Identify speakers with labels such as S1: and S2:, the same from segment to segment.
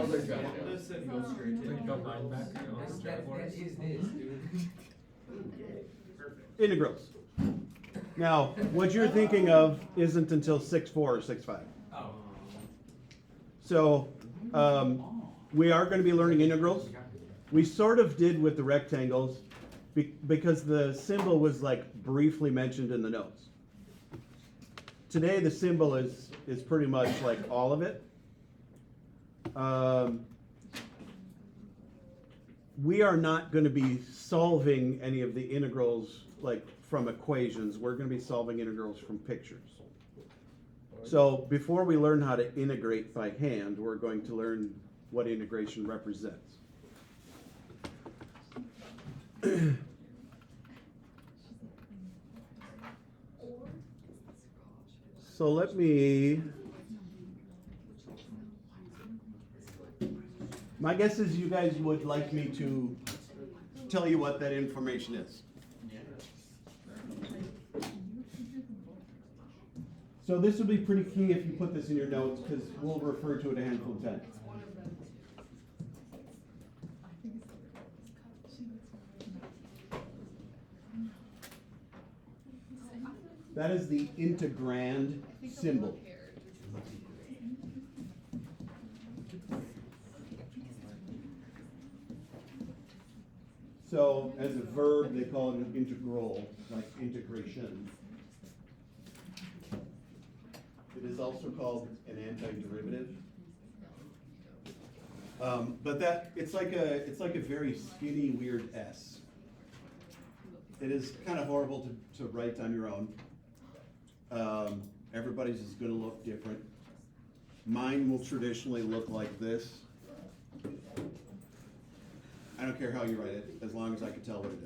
S1: This and go straight to.
S2: Think about linebacker on the Jaguars.
S1: That is this, dude. Perfect.
S3: Integrals. Now, what you're thinking of isn't until 6.4 or 6.5.
S1: Oh.
S3: So, we are going to be learning integrals. We sort of did with the rectangles because the symbol was like briefly mentioned in the notes. Today, the symbol is pretty much like all of it. We are not going to be solving any of the integrals like from equations. We're going to be solving integrals from pictures. So before we learn how to integrate by hand, we're going to learn what integration represents. So let me, my guess is you guys would like me to tell you what that information is. So this will be pretty key if you put this in your notes because we'll refer to it a handful of times. That is the integrand symbol. So as a verb, they call it an integral, like integration. It is also called an antiderivative. But that it's like a very skinny, weird S. It is kind of horrible to write on your own. Everybody's is going to look different. Mine will traditionally look like this. I don't care how you write it, as long as I can tell what it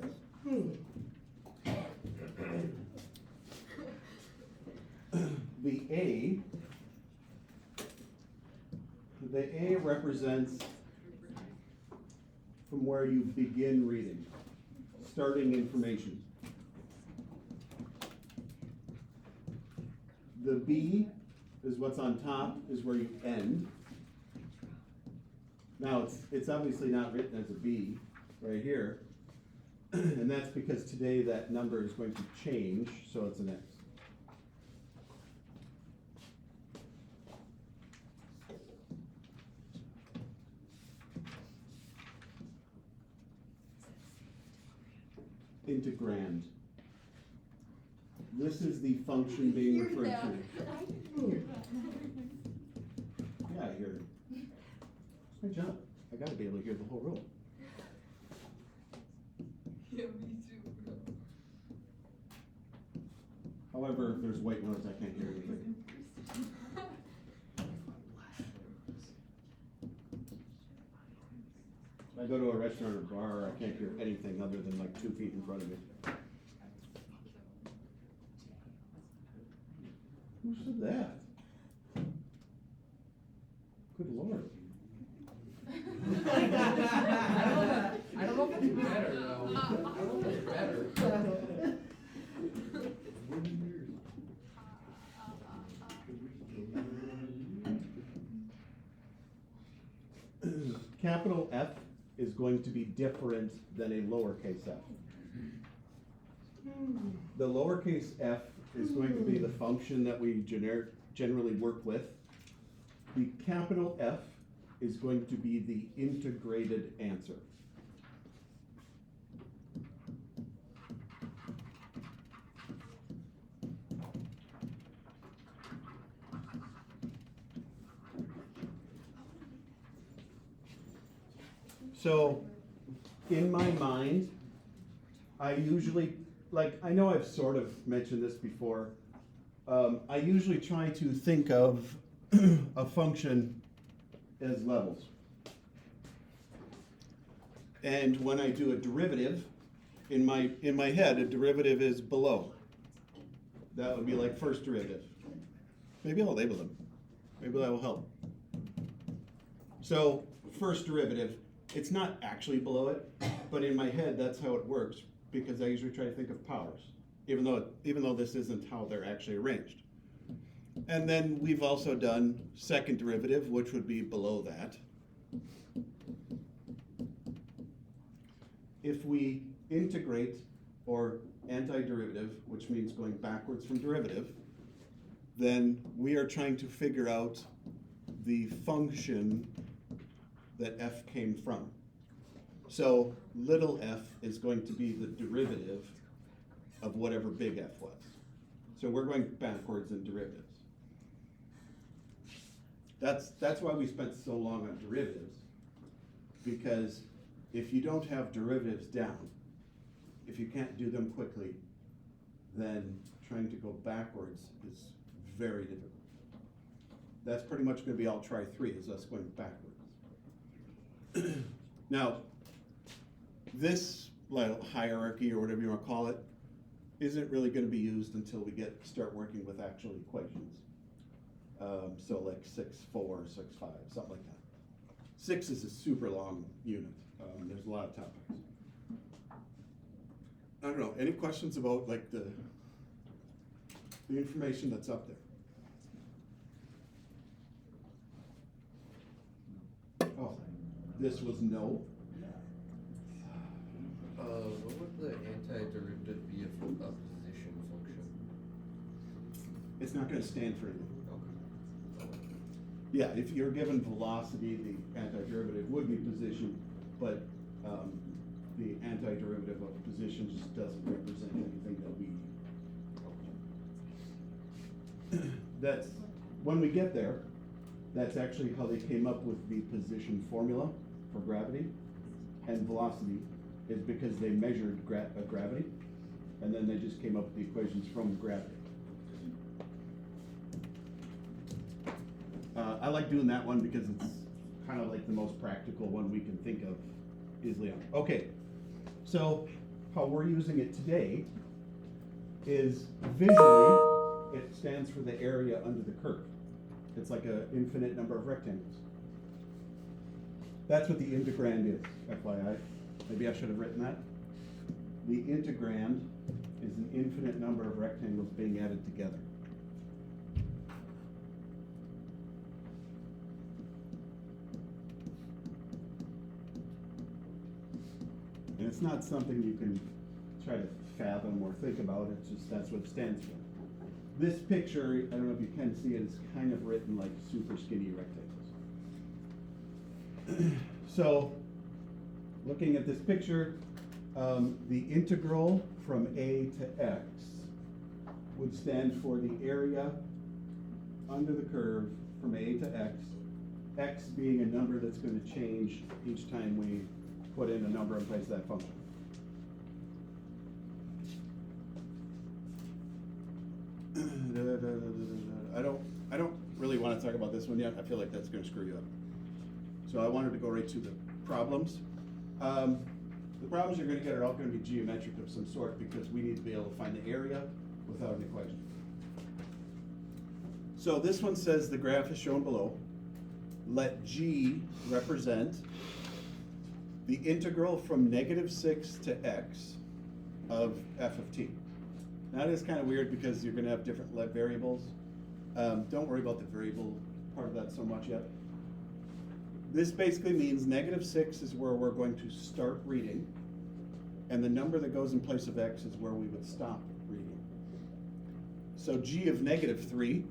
S3: is. The A represents from where you begin reading, starting information. The B is what's on top, is where you end. Now it's obviously not written as a B right here, and that's because today that number is going to change, so it's an X. Integrand. This is the function being referred to. Yeah, I hear it. It's my job. I gotta be able to hear the whole room.
S4: Yeah, me too, bro.
S3: However, if there's white noise, I can't hear anything. When I go to a restaurant or bar, I can't hear anything other than like 2 feet in front of me. Who said that? Good Lord.
S1: I don't know if it's better though. I don't know if it's better.
S3: Capital F is going to be different than a lowercase f. The lowercase f is going to be the function that we generally work with. The capital F is going to be the integrated answer. So, in my mind, I usually, like, I know I've sort of mentioned this before, I usually try to think of a function as levels. And when I do a derivative, in my head, a derivative is below. That would be like first derivative. Maybe I'll label them. Maybe that will help. So, first derivative, it's not actually below it, but in my head, that's how it works, because I usually try to think of powers, even though this isn't how they're actually arranged. And then we've also done second derivative, which would be below that. If we integrate or antiderivative, which means going backwards from derivative, then we are trying to figure out the function that f came from. So little f is going to be the derivative of whatever big F was. So we're going backwards in derivatives. That's why we spent so long on derivatives, because if you don't have derivatives down, if you can't do them quickly, then trying to go backwards is very difficult. That's pretty much going to be all try 3, is us going backwards. Now, this hierarchy, or whatever you want to call it, isn't really going to be used until we start working with actual equations. So like 6(4), 6(5), something like that. 6 is a super long unit. There's a lot of topics. I don't know, any questions about like the information that's up there? Oh, this was no.
S1: What would the antiderivative be of a position function?
S3: It's not going to stand for anything.
S1: Okay.
S3: Yeah, if you're given velocity, the antiderivative would be position, but the antiderivative of position just doesn't represent anything that we. That's when we get there. That's actually how they came up with the position formula for gravity and velocity, is because they measured gravity, and then they just came up with the equations from gravity. I like doing that one because it's kind of like the most practical one we can think of easily on. Okay, so how we're using it today is visually, it stands for the area under the curve. It's like an infinite number of rectangles. That's what the integrand is, FYI. Maybe I should have written that. The integrand is an infinite number of rectangles being added together. And it's not something you can try to fathom or think about, it's just that's what it stands for. This picture, I don't know if you can see it, it's kind of written like super skinny rectangles. So, looking at this picture, the integral from a to x would stand for the area under the curve from a to x being a number that's going to change each time we put in a number in place of that function. I don't really want to talk about this one yet. I feel like that's going to screw you up. So I wanted to go right to the problems. The problems you're going to get are all going to be geometric of some sort because we need to be able to find the area without an equation. So this one says the graph is shown below. Let G represent the integral from -6 to x of f of t. Now it is kind of weird because you're going to have different variables. Don't worry about the variable part of that so much yet. This basically means -6 is where we're going to start reading, and the number that goes in place of x is where we would stop reading. So g of -3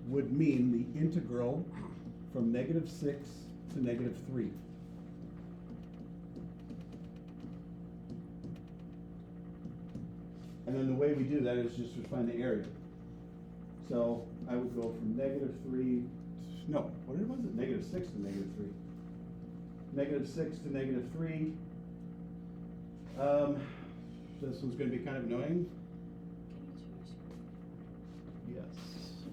S3: would mean the integral from -6 to -3. And then the way we do that is just to find the area. So I would go from -3, no, what was it? -6 to -3. -6 to -3. This one's going to be kind of annoying. Yes.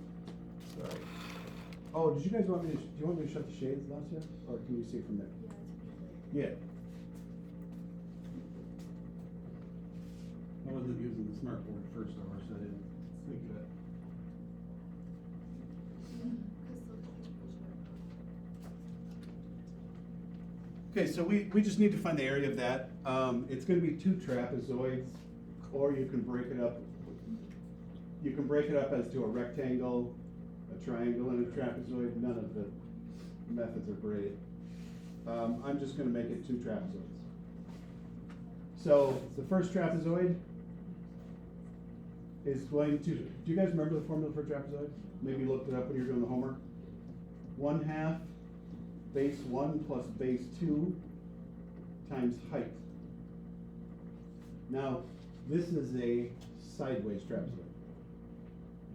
S3: Sorry. Oh, did you guys want me to? Do you want me to shut the shades, Lancia, or can you see from there? Yeah. I wasn't using the smart board first hour, so I didn't think of it. Okay, so we just need to find the area of that. It's going to be two trapezoids, or you can break it up. You can break it up as to a rectangle, a triangle, and a trapezoid. None of the methods are great. I'm just gonna make it two trapezoids. So the first trapezoid is going to, do you guys remember the formula for trapezoid? Maybe you looked it up when you were doing the homework. 1/2 base 1 plus base 2 times height. Now, this is a sideways trapezoid.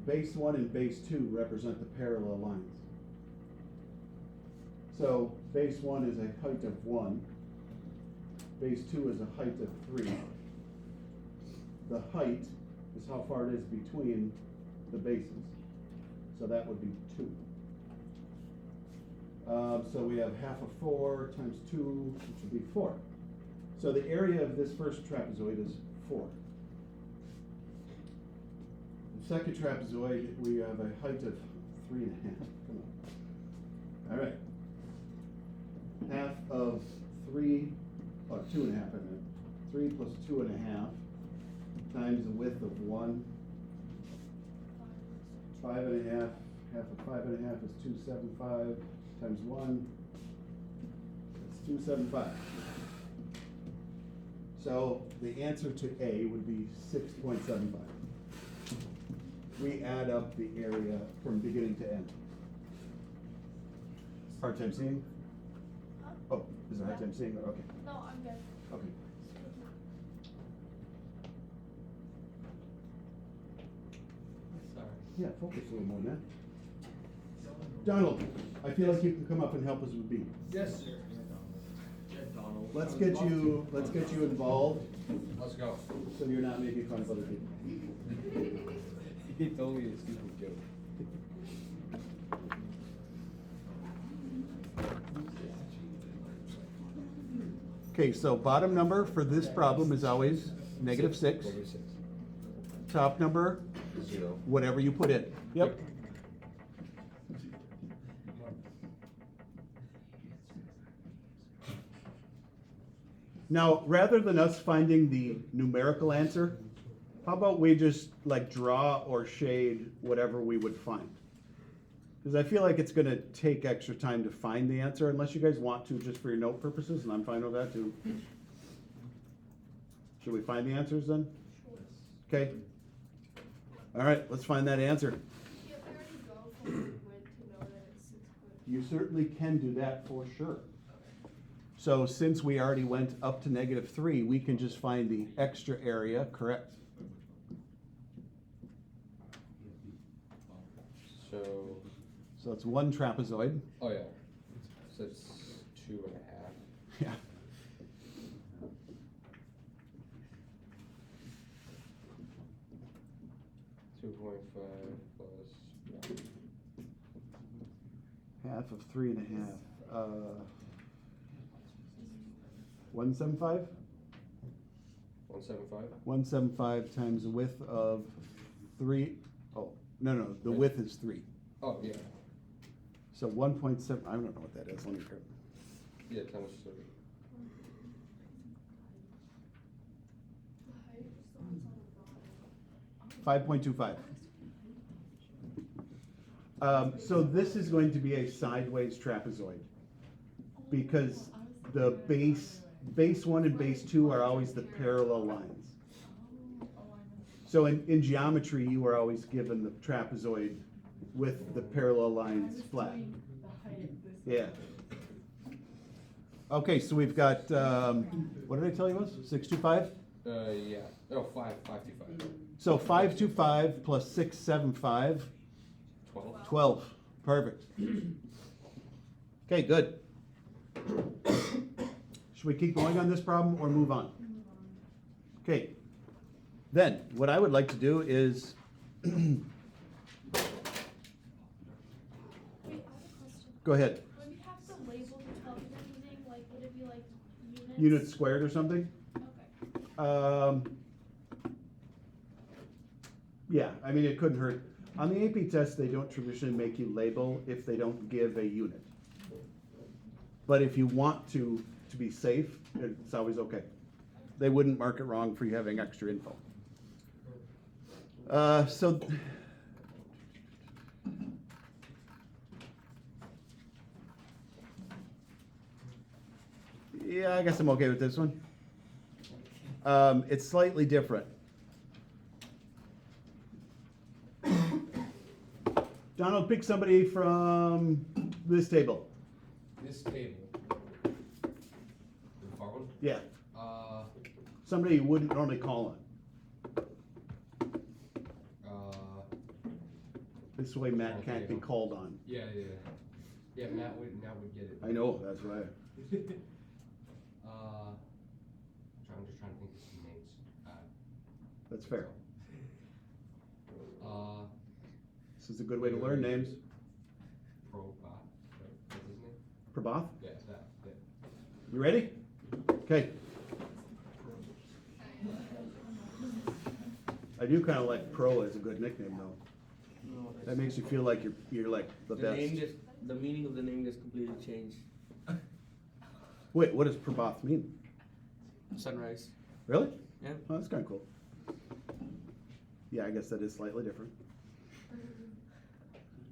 S3: Base 1 and base 2 represent the parallel lines. So base 1 is a height of 1. Base 2 is a height of 3. The height is how far it is between the bases. So that would be 2. So we have 1/2 of 4 times 2, which would be 4. So the area of this first trapezoid is 4. The second trapezoid, we have a height of 3.5. Come on. All right. 1/2 of 3, or 2.5, I meant. 3 plus 2.5 times the width of 1. 5.5, 1/2 of 5.5 is 275 times 1. It's 275. So the answer to A would be 6.75. We add up the area from beginning to end. Hard time seeing? Oh, is it hard time seeing? Okay,
S4: No, I'm good.
S3: okay.
S1: Sorry.
S3: Yeah, focus a little more, man. Donald, I feel like you can come up and help us with B.
S1: Yes, sir. Donald.
S3: Let's get you involved,
S1: Let's go.
S3: so you're not making fun of other people.
S1: He told me a stupid joke.
S3: Okay, so bottom number for this problem is always -6. Top number,
S1: 0.
S3: whatever you put in. Yep. Now, rather than us finding the numerical answer, how about we just like draw or shade whatever we would find? Because I feel like it's gonna take extra time to find the answer unless you guys want to just for your note purposes, and I'm fine with that too. Should we find the answers then? Okay. All right, let's find that answer.
S4: Yeah, we already go from width to know that it's 6 foot.
S3: You certainly can do that for sure. So since we already went up to -3, we can just find the extra area, correct? So it's one trapezoid.
S1: Oh yeah. So it's 2.5.
S3: Yeah.
S1: $2.5 plus.
S3: 1/2 of 3.5. 175?
S1: 175.
S3: 175 times the width of 3. Oh, no, the width is 3.
S1: Oh yeah.
S3: So 1.7, I don't know what that is. Let me grab.
S1: Yeah, times 3.
S4: The height is the ones on the bottom.
S3: 5.25. So this is going to be a sideways trapezoid because the base 1 and base 2 are always the parallel lines. So in geometry, you are always given the trapezoid with the parallel lines flat. Yeah. Okay, so we've got, what did I tell you it was? 625?
S1: Yeah. Oh, 525.
S3: So 525 plus 675,
S1: 12.
S3: 12. Perfect. Okay, good. Should we keep going on this problem or move on? Okay. Then, what I would like to do is,
S4: Wait, I have a question.
S3: go ahead.
S4: When you have to label the tub you're using, like, would it be like units?
S3: Units squared or something?
S4: Okay.
S3: Yeah, I mean, it couldn't hurt. On the AP test, they don't traditionally make you label if they don't give a unit. But if you want to be safe, it's always okay. They wouldn't mark it wrong for you having extra info. So Yeah, I guess I'm okay with this one. It's slightly different. Donald, pick somebody from this table.
S1: This table. The far one?
S3: Yeah,
S1: Uh,
S3: somebody you wouldn't normally call on. This way Matt can't be called on.
S1: yeah. Yeah, Matt would get it.
S3: I know, that's right.
S1: I'm just trying to think of some names.
S3: That's fair.
S1: Uh,
S3: This is a good way to learn names.
S1: Probot, right? What's his name?
S3: Prabhath,
S1: Yeah, that.
S3: you ready? Okay. I do kind of like Pro as a good nickname though.
S5: No,
S3: That makes you feel like you're like the
S5: the name
S3: best.
S5: just, the meaning of the name just completely changed.
S3: Wait, what does Prabhath mean?
S5: Sunrise.
S3: Really?
S5: Yeah.
S3: Oh, that's kind of cool. Yeah, I guess that is slightly different.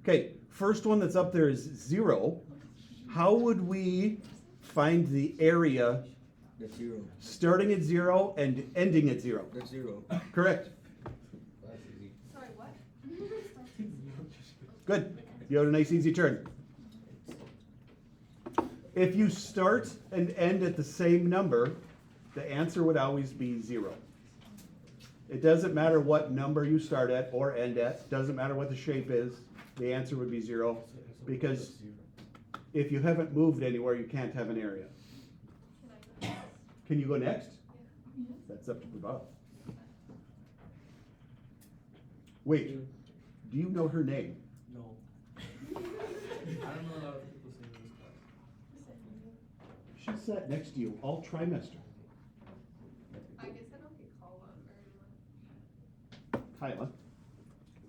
S3: Okay, first one that's up there is 0. How would we find the area
S5: That's 0.
S3: starting at 0 and ending at 0?
S5: That's 0.
S3: Correct.
S1: That's easy.
S4: Sorry, what?
S3: Good. You had a nice easy turn. If you start and end at the same number, the answer would always be 0. It doesn't matter what number you start at or end at, doesn't matter what the shape is, the answer would be 0, because if you haven't moved anywhere, you can't have an area. Can you go next? That's up to Prabhav. Wait, do you know her name?
S5: No.
S2: I don't know a lot of people say this class.
S3: She sat next to you all trimester.
S4: I guess I don't get called on very much.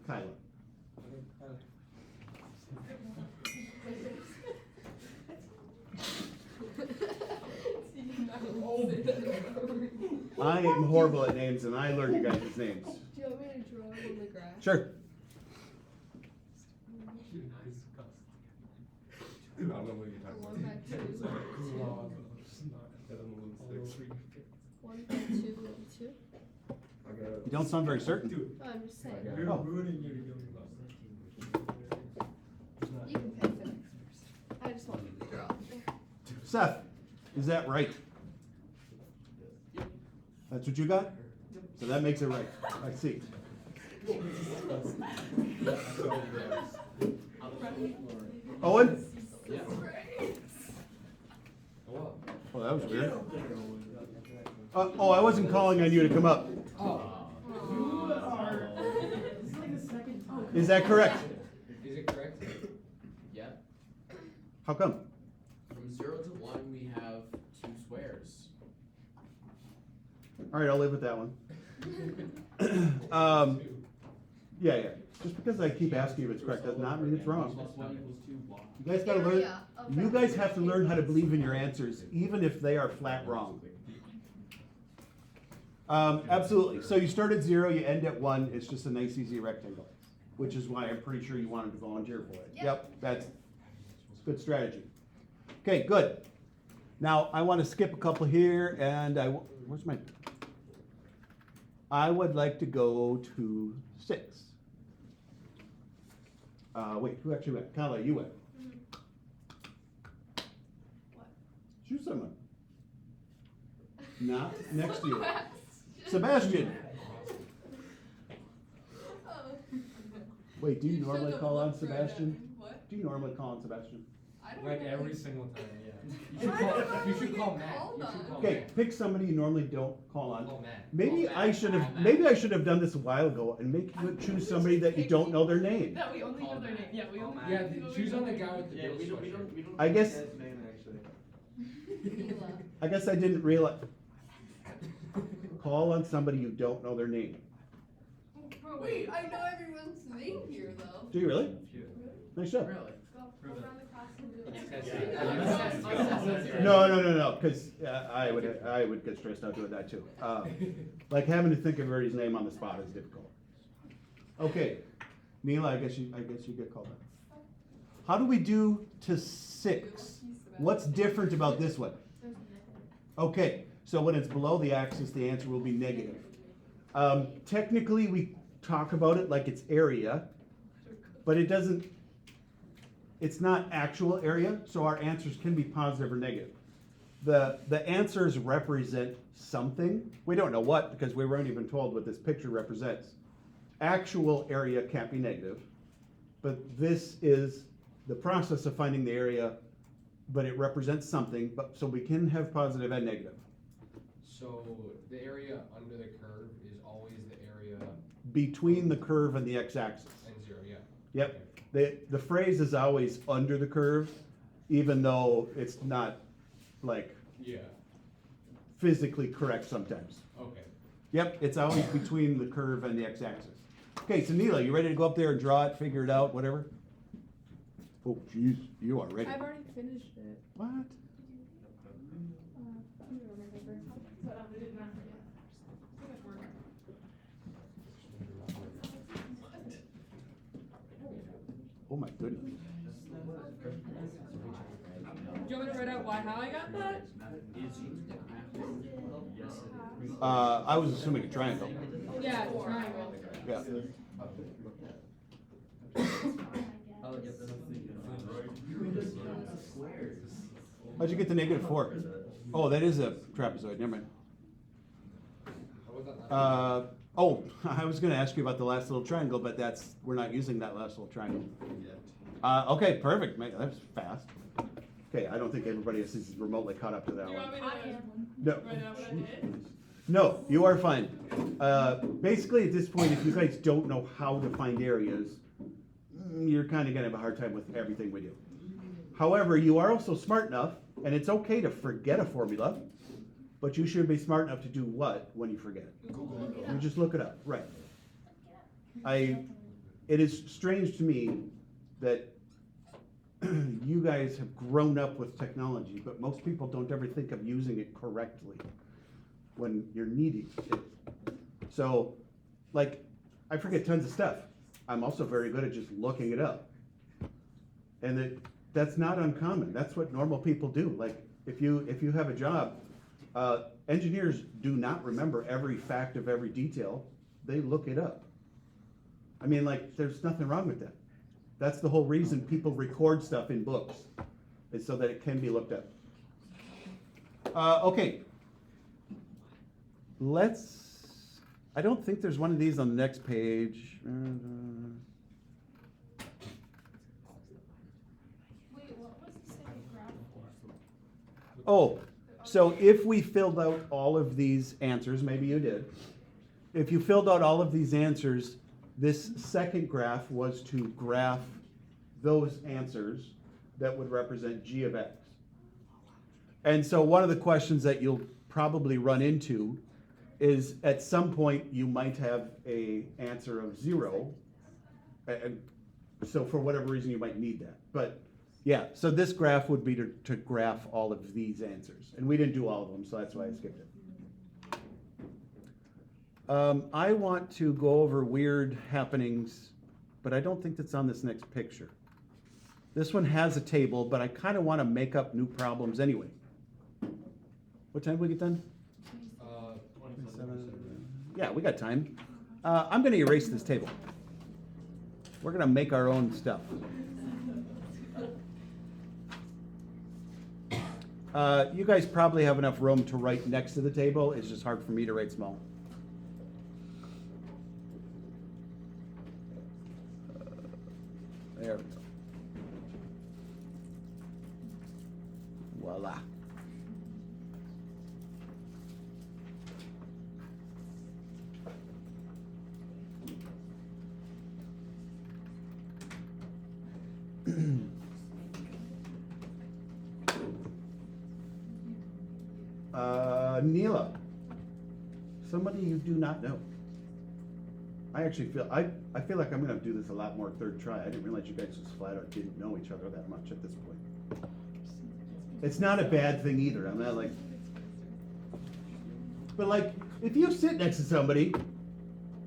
S3: Kyla. I am horrible at names and I learn you guys' names.
S4: Do you want me to draw it on the grass?
S3: Sure.
S1: I don't know what you're talking
S4: One
S1: about.
S4: by two. One by two and two.
S3: You don't sound very certain.
S4: Oh, I'm just saying.
S3: Oh.
S4: You can pick the next person. I just want you to draw it there.
S3: Seth, is that right? That's what you got? So that makes it right. I see. Owen?
S1: Oh,
S3: Oh, that was weird. Oh, I wasn't calling on you to come up. Is that correct?
S6: Is it correct? Yeah.
S3: How come?
S6: From 0 to 1, we have 2 squares.
S3: All right, I'll live with that one. Yeah. Just because I keep asking if it's correct does not mean it's wrong.
S6: Plus 1 equals 2 block.
S3: You guys gotta learn.
S4: Area of
S3: You
S4: that
S3: guys have to learn how to believe in your answers, even if they are flat wrong. Absolutely. So you start at 0, you end at 1. It's just a nice, easy rectangle, which is why I'm pretty sure you wanted to volunteer for it. Yep, that's good strategy. Okay, good. Now I want to skip a couple here, and where's my? I would like to go to 6. Wait, who actually went? Kyla, you went.
S4: What?
S3: Choose someone. Not next to you. Sebastian.
S4: Oh.
S3: Wait, do you
S4: You
S3: normally
S4: should've
S3: call on
S4: looked right
S3: Sebastian?
S4: at me. What?
S3: Do you normally call on Sebastian?
S4: I don't
S2: Like
S4: know.
S2: every single time, yeah.
S1: You should call,
S4: I
S1: you
S4: don't
S1: should
S4: know
S1: call
S4: who
S1: Matt.
S4: called
S1: You should
S4: on.
S1: call
S3: Okay,
S1: Matt.
S3: pick somebody you normally don't call on.
S1: Call Matt.
S3: Maybe
S6: Call
S3: I
S6: Matt,
S3: should
S6: call
S3: have.
S6: Matt.
S3: Maybe I should have done this a while ago and make you choose somebody that you don't know their name.
S7: That we only know their name. Yeah, we only.
S1: Yeah, choose on the guy with the
S5: Yeah,
S1: bill
S5: we don't
S1: sweatshirt.
S3: I guess-
S5: know his name actually.
S4: Mila.
S3: I guess I didn't realize. Call on somebody you don't know their name.
S4: Bro, wait, I know everyone's name here though.
S3: Do you really? Nice job.
S6: Really?
S4: Let's go. Go around the class and do it.
S3: No, because I would get stressed out doing that too. Like having to think of everybody's name on the spot is difficult. Okay, Neela, I guess you get called on. How do we do to 6? What's different about this one?
S4: There's nothing.
S3: Okay, so when it's below the axis, the answer will be negative. Technically, we talk about it like it's area, but it doesn't, it's not actual area, so our answers can be positive or negative. The answers represent something. We don't know what, because we weren't even told what this picture represents. Actual area can't be negative, but this is the process of finding the area, but it represents something, but so we can have positive and negative.
S6: So the area under the curve is always the area
S3: Between the curve and the x-axis.
S6: and zero, yeah.
S3: Yep. The phrase is always under the curve, even though it's not like
S6: Yeah,
S3: physically correct sometimes.
S6: okay.
S3: Yep, it's always between the curve and the x-axis. Okay, so Neela, you ready to go up there and draw it, figure it out, whatever? Oh, jeez, you are ready.
S4: I've already finished it.
S3: What?
S4: I don't remember. But I did not forget.
S3: Oh my goodness.
S7: Do you want me to write out how I got that?
S3: I was assuming a triangle.
S7: Yeah, triangle.
S3: Yeah. How'd you get the -4? Oh, that is a trapezoid, never mind. Oh, I was gonna ask you about the last little triangle, but we're not using that last little triangle. Okay, perfect, that's fast. Okay, I don't think everybody is remotely caught up to that
S7: Do you want
S3: one.
S7: me to
S3: No,
S7: write out what I did?
S3: no, you are fine. Basically, at this point, if you guys don't know how to find areas, you're kind of gonna have a hard time with everything we do. However, you are also smart enough, and it's okay to forget a formula, but you should be smart enough to do what when you forget it? You just look it up, right. It is strange to me that you guys have grown up with technology, but most people don't ever think of using it correctly when you're needing it. So, like, I forget tons of stuff. I'm also very good at just looking it up. And that's not uncommon. That's what normal people do. Like, if you have a job, engineers do not remember every fact of every detail. They look it up. I mean, like, there's nothing wrong with that. That's the whole reason people record stuff in books, is so that it can be looked up. Okay. I don't think there's one of these on the next page.
S4: Wait, what was the second graph?
S3: Oh, so if we filled out all of these answers, maybe you did. If you filled out all of these answers, this second graph was to graph those answers that would represent g of x. And so one of the questions that you'll probably run into is at some point you might have a answer of 0. And so for whatever reason you might need that. But yeah, so this graph would be to graph all of these answers. And we didn't do all of them, so that's why I skipped it. I want to go over weird happenings, but I don't think that's on this next picture. This one has a table, but I kind of want to make up new problems anyway. What time did we get done?
S2: 27.
S3: Yeah, we got time. I'm going to erase this table. We're going to make our own stuff. You guys probably have enough room to write next to the table. It's just hard for me to write small. There we go. Voila. Neela, somebody you do not know. I actually feel I feel like I'm gonna do this a lot more third try. I didn't realize you guys just flat out didn't know each other that much at this point. It's not a bad thing either. I'm not like, but like if you sit next to somebody,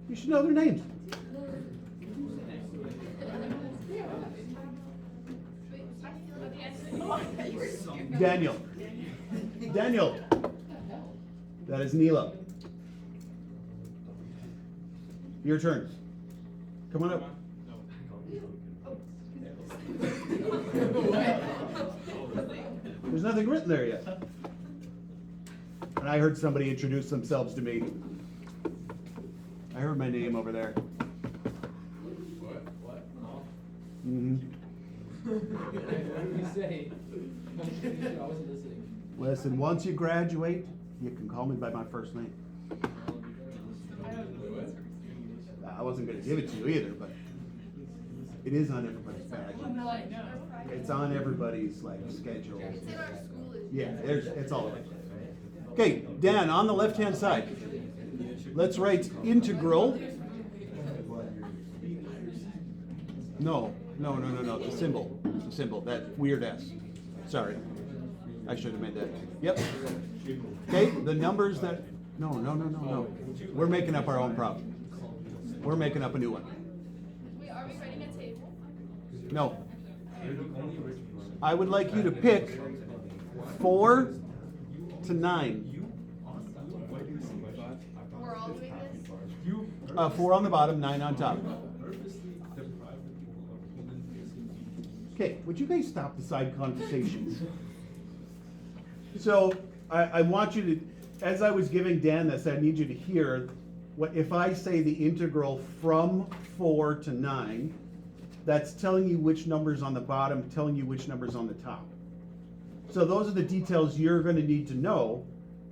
S3: you should know their names. Daniel. That is Neela. Your turn. Come on up. There's nothing written there yet. And I heard somebody introduce themselves to me. I heard my name over there.
S6: What? No.
S3: Mm-hmm.
S6: What did you say? I wasn't listening.
S3: Listen, once you graduate, you can call me by my first name. I wasn't going to give it to you either, but it is on everybody's badge. It's on everybody's like schedule.
S4: It's in our school.
S3: Yeah, it's all over. Okay, Dan, on the left-hand side, let's write integral. No, the symbol, that weird S. Sorry, I should have made that. Yep. Okay, the numbers that, no. We're making up our own problem. We're making up a new one.
S4: Wait, are we writing a table?
S3: No. I would like you to pick 4 to 9.
S4: We're all doing this?
S3: 4 on the bottom, 9 on top. Okay, would you guys stop the side conversations? So I want you to, as I was giving Dan this, I need you to hear what if I say the integral from 4 to 9, that's telling you which number's on the bottom, telling you which number's on the top. So those are the details you're going to need to know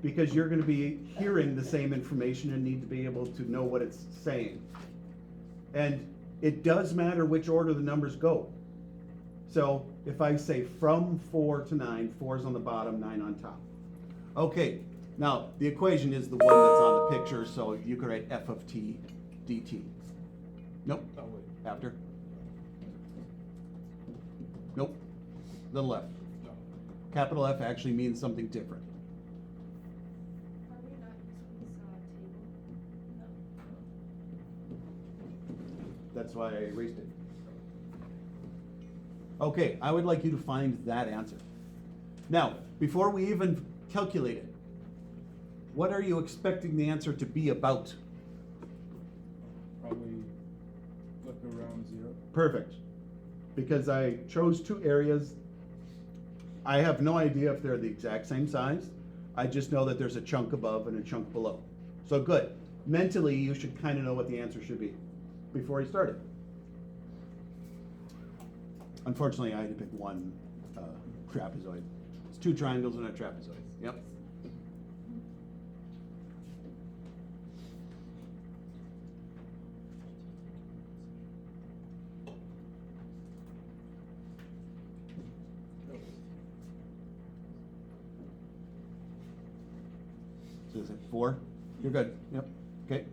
S3: because you're going to be hearing the same information and need to be able to know what it's saying. And it does matter which order the numbers go. So if I say from 4 to 9, 4 is on the bottom, 9 on top. Okay, now the equation is the one that's on the picture, so you could write f of t dt. Nope,
S2: Oh, wait.
S3: after. Nope, little f.
S2: No.
S3: Capital F actually means something different.
S4: Are we not using this table?
S3: That's why I erased it. Okay, I would like you to find that answer. Now, before we even calculate it, what are you expecting the answer to be about?
S2: Probably look around 0.
S3: Perfect. Because I chose 2 areas. I have no idea if they're the exact same size. I just know that there's a chunk above and a chunk below. So good. Mentally, you should kind of know what the answer should be before you started. Unfortunately, I had to pick one trapezoid. It's 2 triangles and a trapezoid. Yep. So is it 4? You're good. Yep. Okay.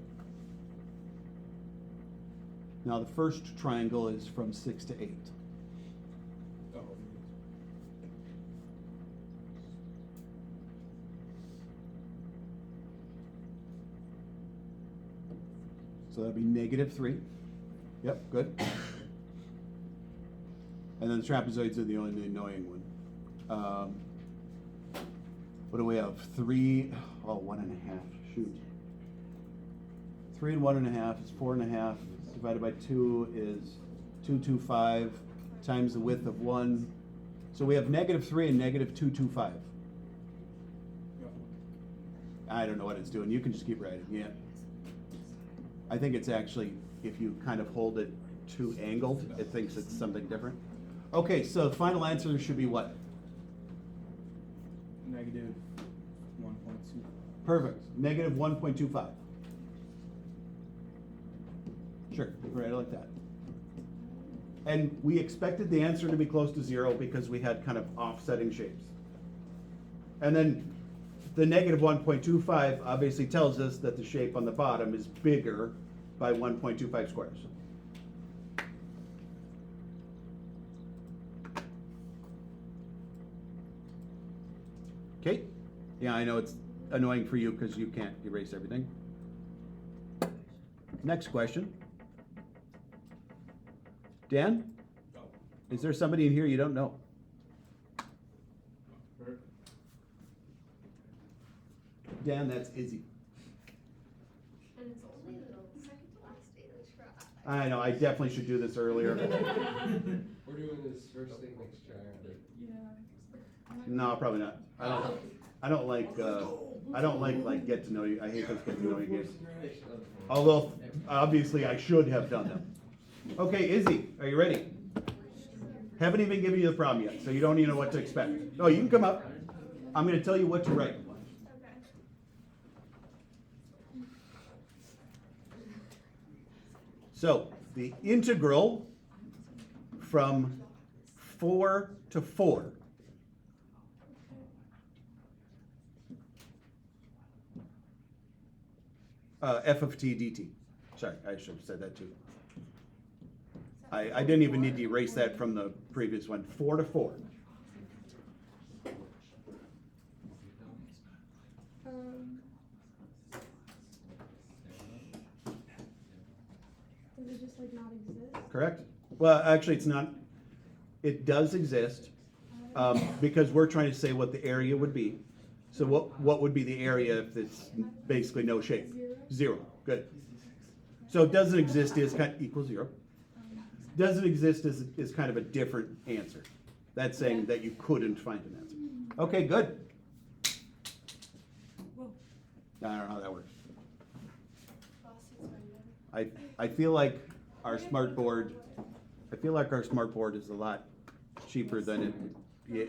S3: Now the first triangle is from 6 to 8.
S2: Oh.
S3: So that'd be -3. Yep, good. And then the trapezoids are the only annoying one. What do we have? 3, 1.5, shoot. 3 and 1.5 is 4.5, divided by 2 is 225, times the width of 1. So we have -3 and -225.
S2: Yeah.
S3: I don't know what it's doing, you can just keep writing, yeah. I think it's actually, if you kind of hold it too angled, it thinks it's something different. Okay, so the final answer should be what?
S2: Negative 1.2.
S3: Perfect, -1.25. Sure, you can write it like that. And we expected the answer to be close to 0 because we had kind of offsetting shapes. And then the -1.25 obviously tells us that the shape on the bottom is bigger by 1.25 squares. Okay? Yeah, I know it's annoying for you because you can't erase everything. Next question. Dan?
S2: Oh.
S3: Is there somebody in here you don't know? Dan, that's Izzy.
S4: And it's only the second to last day to try.
S3: I know, I definitely should do this earlier.
S6: We're doing this first thing next try.
S3: No, probably not. I don't like get to know you. I hate those get to know you games. Although, obviously, I should have done them. Okay, Izzy, are you ready? Haven't even given you the problem yet, so you don't even know what to expect. No, you can come up. I'm gonna tell you what to write.
S4: Okay.
S3: So, the integral from 4 to 4. F of t dt. Sorry, I should have said that too. I didn't even need to erase that from the previous one. 4 to 4.
S4: Does it just like not exist?
S3: Correct? Well, actually, it's not. It does exist because we're trying to say what the area would be. So what would be the area if it's basically no shape? 0. Good. So it doesn't exist is kind of equals 0. Doesn't exist is kind of a different answer. That's saying that you couldn't find an answer. Okay, good. I don't know how that works. I feel like our smart board. I feel like our smart board is a lot cheaper than it. Yeah,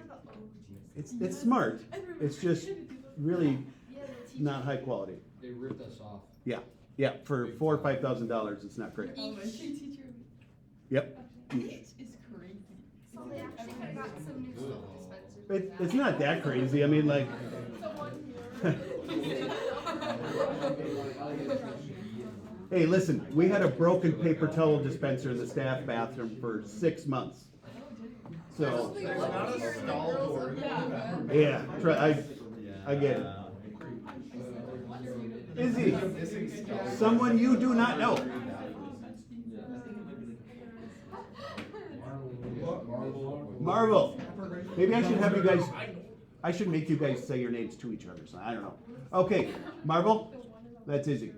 S3: it's smart. It's just really not high quality.
S6: They ripped us off.
S3: Yeah. For $4,000 or $5,000, it's not great. Yep.
S7: It's crazy.
S4: So they actually have got some new soap dispensers.
S3: It's not that crazy. I mean, like. Hey, listen, we had a broken paper towel dispenser in the staff bathroom for 6 months. So, yeah, I get it. Izzy, someone you do not know. Marvel. Maybe I should have you guys, I should make you guys say your names to each other, so I don't know. Okay, Marvel, that's Izzy.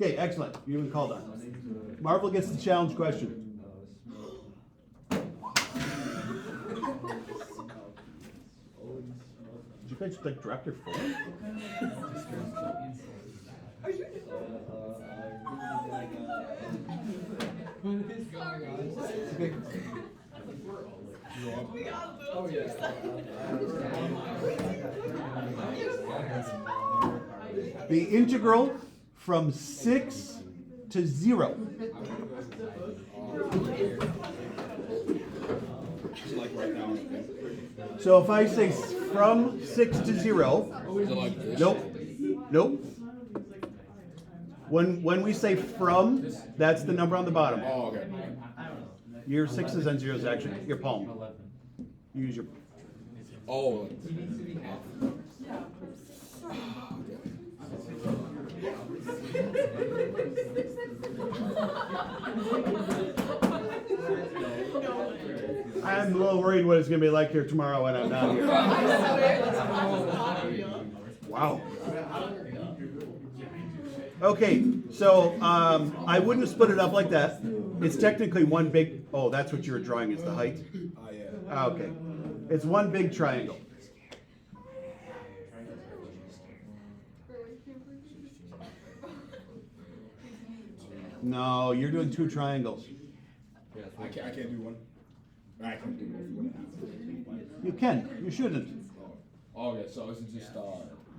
S3: Okay, excellent. You've been called on. Marvel gets the challenge question. Did you guys like drop your phone?
S6: Oh, yeah.
S3: The integral from 6 to 0. So if I say from 6 to 0, nope. When we say from, that's the number on the bottom.
S2: Oh, okay.
S3: Your 6s and 0s actually, your palm. Use your.
S2: Oh.
S3: I'm a little worried what it's going to be like here tomorrow when I'm not here. Wow. Okay, so I wouldn't have split it up like that. It's technically one big. Oh, that's what you were drawing is the height.
S2: Yeah.
S3: Okay, it's one big triangle. No, you're doing 2 triangles.
S2: I can't do one. I can do one.
S3: You can. You shouldn't.
S2: Oh, okay, so it's just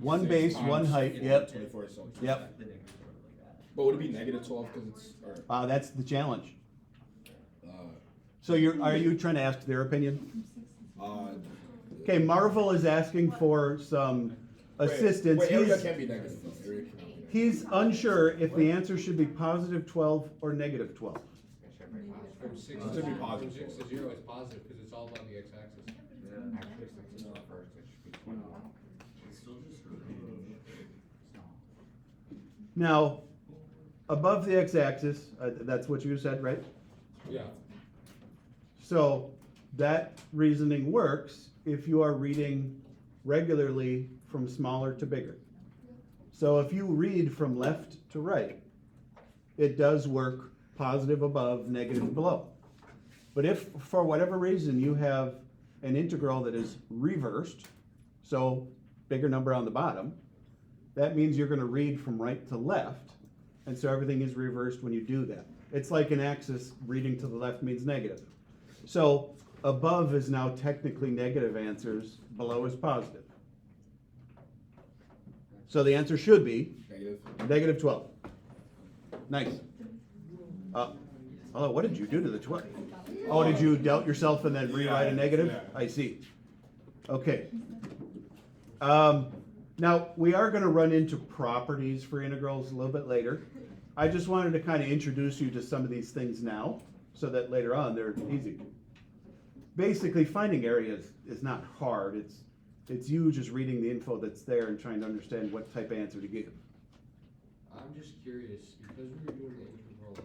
S3: One
S2: 6
S3: base,
S2: times
S3: one height. Yep.
S2: 24, so
S3: Yep.
S2: But would it be negative 12 because it's or
S3: That's the challenge.
S2: uh
S3: So are you trying to ask their opinion?
S2: uh
S3: Okay, Marvel is asking for some assistance.
S2: Wait, area can't be negative though. Area cannot be negative.
S3: He's unsure if the answer should be positive 12 or negative 12.
S6: From 6
S2: It should be positive.
S6: From 6 to 0 is positive because it's all about the x-axis.
S3: Now, above the x-axis, that's what you said, right?
S6: Yeah.
S3: So that reasoning works if you are reading regularly from smaller to bigger. So if you read from left to right, it does work positive above, negative below. But if for whatever reason you have an integral that is reversed, so bigger number on the bottom, that means you're gonna read from right to left, and so everything is reversed when you do that. It's like an axis, reading to the left means negative. So above is now technically negative answers, below is positive. So the answer should be negative 12. Nice. Hello, what did you do to the 12? Oh, did you doubt yourself and then rewrite a negative? I see. Okay. Now, we are going to run into properties for integrals a little bit later. I just wanted to kind of introduce you to some of these things now, so that later on they're easy. Basically, finding areas is not hard. It's you just reading the info that's there and trying to understand what type of answer to give.
S6: I'm just curious, because we were doing the integral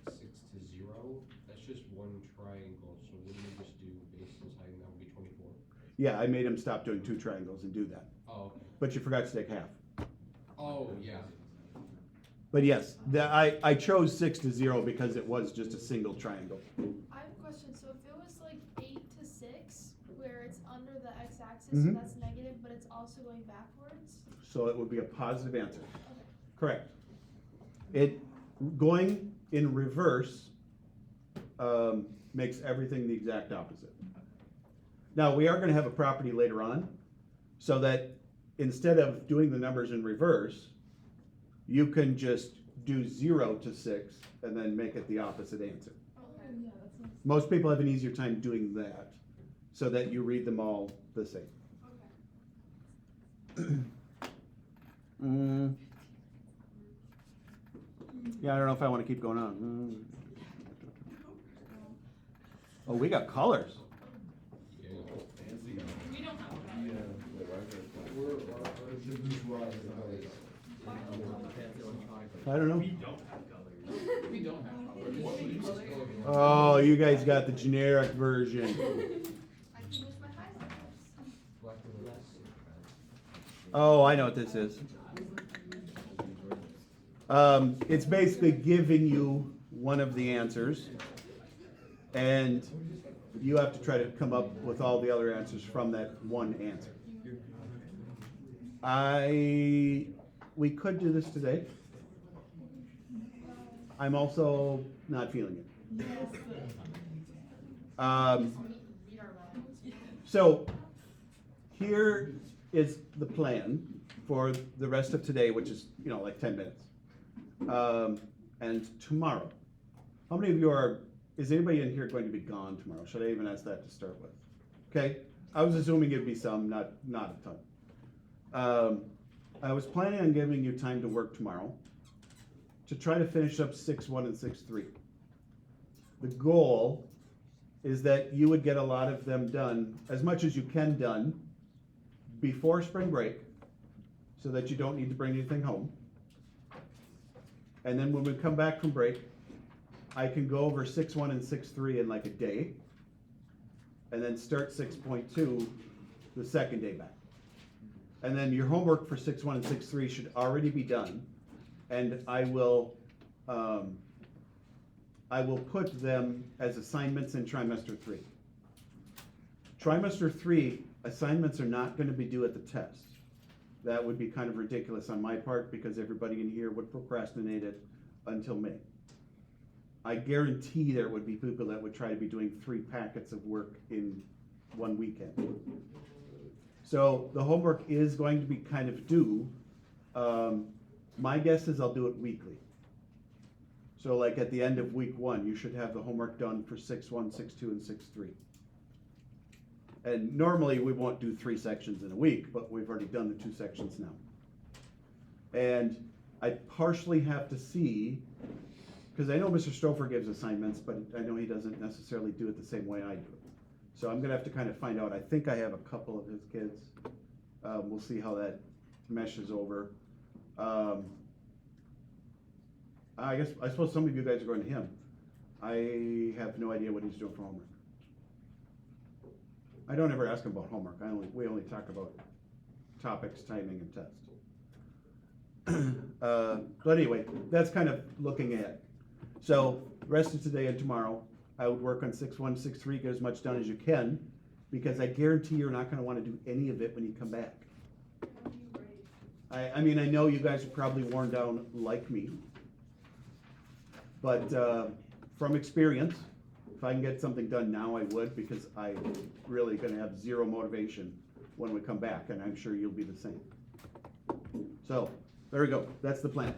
S6: of 6 to 0, that's just one triangle, so wouldn't we just do base and sine, that would be 24?
S3: Yeah, I made him stop doing 2 triangles and do that.
S6: Oh, okay.
S3: But you forgot to take half.
S6: Oh, yeah.
S3: But yes, I chose 6 to 0 because it was just a single triangle.
S4: I have a question. So if it was like 8 to 6, where it's under the x-axis,
S3: Mhm.
S4: so that's negative, but it's also going backwards?
S3: So it would be a positive answer.
S4: Okay.
S3: Correct. It going in reverse makes everything the exact opposite. Now, we are going to have a property later on, so that instead of doing the numbers in reverse, you can just do 0 to 6 and then make it the opposite answer.
S4: Okay.
S7: Yeah, that's nice.
S3: Most people have an easier time doing that, so that you read them all the same.
S4: Okay.
S3: Yeah, I don't know if I want to keep going on. Oh, we got colors.
S6: Yeah.
S7: We don't have
S3: I don't know.
S1: We don't have colors. What we use is color.
S3: Oh, you guys got the generic version.
S4: I can use my highlighters.
S6: Black and white.
S3: Oh, I know what this is. It's basically giving you one of the answers, and you have to try to come up with all the other answers from that one answer. We could do this today. I'm also not feeling it. So here is the plan for the rest of today, which is, like 10 minutes. And tomorrow. How many of you is anybody in here going to be gone tomorrow? Should I even ask that to start with? Okay, I was assuming it'd be some, not a ton. I was planning on giving you time to work tomorrow to try to finish up 6.1 and 6.3. The goal is that you would get a lot of them done, as much as you can done, before spring break, so that you don't need to bring anything home. And then when we come back from break, I can go over 6.1 and 6.3 in like a day, and then start 6.2 the second day back. And then your homework for 6.1 and 6.3 should already be done, and I will put them as assignments in trimester 3. Trimester 3 assignments are not going to be due at the test. That would be kind of ridiculous on my part, because everybody in here would procrastinate it until May. I guarantee there would be people that would try to be doing 3 packets of work in one weekend. So the homework is going to be kind of due. My guess is I'll do it weekly. So like at the end of week 1, you should have the homework done for 6.1, 6.2, and 6.3. And normally we won't do 3 sections in a week, but we've already done the 2 sections now. And I partially have to see, because I know Mr. Stouffer gives assignments, but I know he doesn't necessarily do it the same way I do it. So I'm gonna have to kind of find out. I think I have a couple of his kids. We'll see how that meshes over. I suppose some of you guys are going to him. I have no idea what he's doing for homework. I don't ever ask him about homework. We only talk about topics, timing, and test. But anyway, that's kind of looking at. So, rest of today and tomorrow, I would work on 6.1, 6.3, get as much done as you can, because I guarantee you're not gonna wanna do any of it when you come back. I mean, I know you guys are probably worn down like me, but, from experience, if I can get something done now, I would, because I'm really gonna have zero motivation when we come back, and I'm sure you'll be the same. So, there we go, that's the plan.